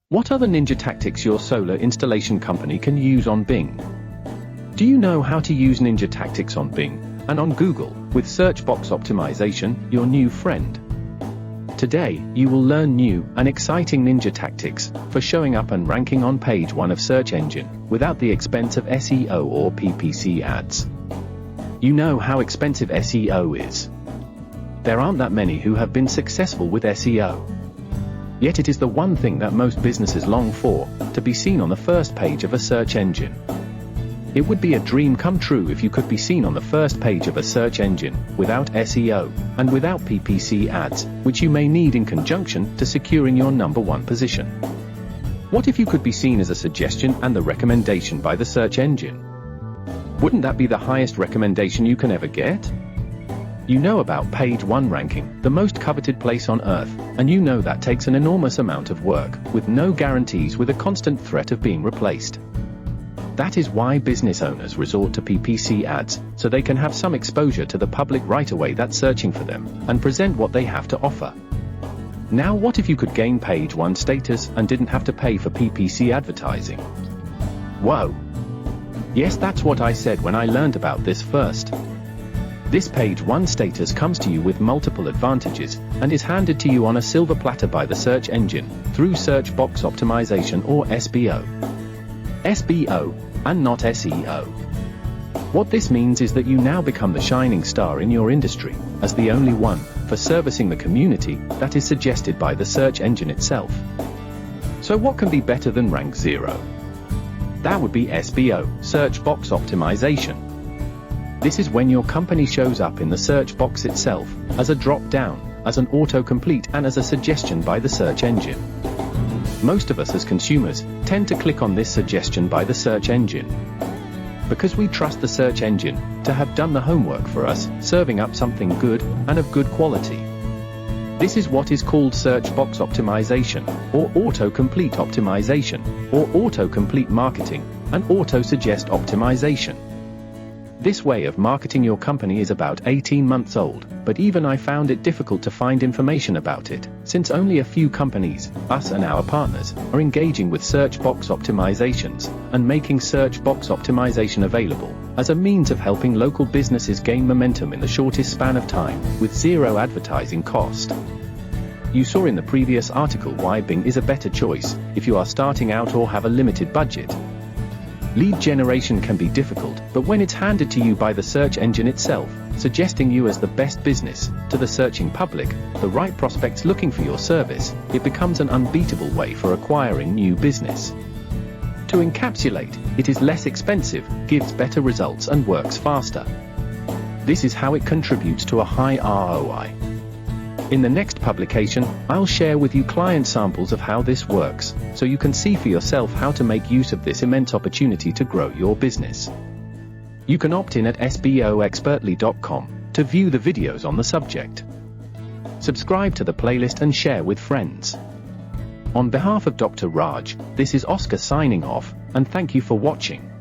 What other ninja tactics your solar installation company can use on Bing? Do you know how to use ninja tactics on Bing and on Google with search box optimization, your new friend? Today, you will learn new and exciting ninja tactics for showing up and ranking on page 1 of search engine without the expense of SEO or PPC ads. You know how expensive SEO is. There aren't that many who have been successful with SEO. Yet it is the one thing that most businesses long for, to be seen on the first page of a search engine. It would be a dream come true if you could be seen on the first page of a search engine, without SEO, and without PPC ads, which you may need in conjunction to securing your number 1 position. What if you could be seen as a suggestion and the recommendation by the search engine? Wouldn't that be the highest recommendation you can ever get? You know about page 1 ranking, the most coveted place on earth, and you know that takes an enormous amount of work, with no guarantees, with a constant threat of being replaced. That is why business owners resort to PPC ads, so they can have some exposure to the public right away that's searching for them, and present what they have to offer. Now what if you could gain page 1 status and didn't have to pay for PPC advertising? Whoa! Yes, that's what I said when I learned about this first. This page 1 status comes to you with multiple advantages, and is handed to you on a silver platter by the search engine, through search box optimization or SBO. SBO, and not SEO. What this means is that you now become the shining star in your industry, as the only one, for servicing the community, that is suggested by the search engine itself. So what can be better than rank 0? That would be SBO, search box optimization. This is when your company shows up in the search box itself, as a drop-down, as an autocomplete, and as a suggestion by the search engine. Most of us as consumers tend to click on this suggestion by the search engine, because we trust the search engine to have done the homework for us, serving up something good and of good quality. This is what is called search box optimization, or autocomplete optimization, or autocomplete marketing, and auto-suggest optimization. This way of marketing your company is about 18 months old, but even I found it difficult to find information about it, since only a few companies, us and our partners, are engaging with search box optimizations, and making search box optimization available, as a means of helping local businesses gain momentum in the shortest span of time, with zero advertising cost. You saw in the previous article why Bing is a better choice, if you are starting out or have a limited budget. Lead generation can be difficult, but when it's handed to you by the search engine itself, suggesting you as the best business, to the searching public, the right prospects looking for your service, it becomes an unbeatable way for acquiring new business. To encapsulate, it is less expensive, gives better results and works faster. This is how it contributes to a high ROI. In the next publication, I'll share with you client samples of how this works, so you can see for yourself how to make use of this immense opportunity to grow your business. You can opt in at sboexpertly.com to view the videos on the subject. Subscribe to the playlist and share with friends. On behalf of Dr. Raj, this is Oscar signing off, and thank you for watching.